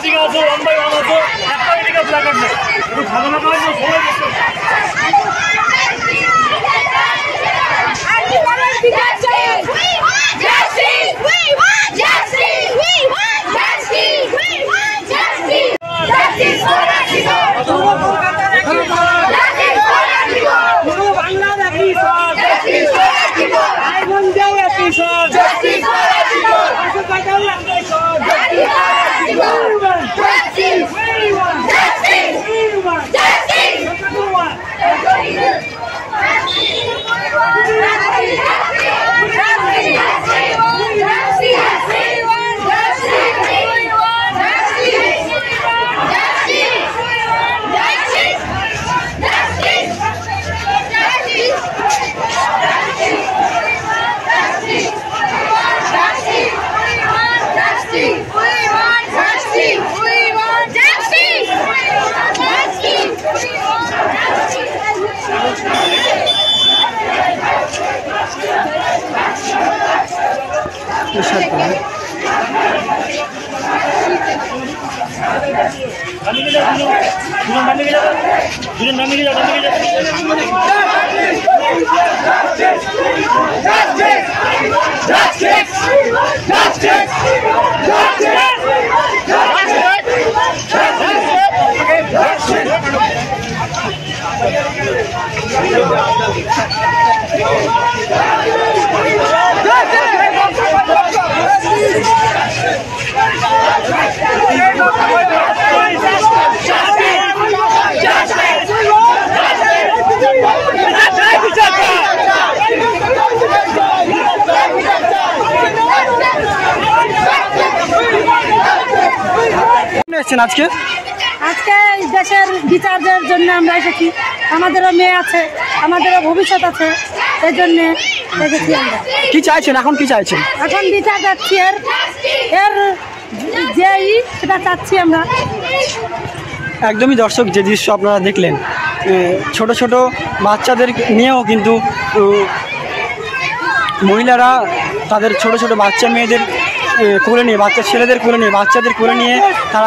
ওদিকে আছে, লম্বাই ভালো আছে, একটা এদিকে প্ল্যাকার্ড নেই, একটু সাজানো করার জন্য সবাই বসে। আজকে আজকে দেশের বিচারের জন্য আমরা এসেছি। আমাদেরও মেয়ে আছে, আমাদেরও ভবিষ্যৎ আছে, এই জন্য এসেছি আমরা। কি চাইছেন এখন, কি চাইছেন এখন? বিচার চাচ্ছি, এর যেই সেটা চাচ্ছি আমরা। একদমই দর্শক, যে দৃশ্য আপনারা দেখলেন, ছোট ছোট বাচ্চাদের নিয়েও কিন্তু মহিলারা তাদের ছোট ছোট বাচ্চা মেয়েদের কোলে নিয়ে, বাচ্চা ছেলেদের কোলে নিয়ে, বাচ্চাদের কোলে নিয়ে তারা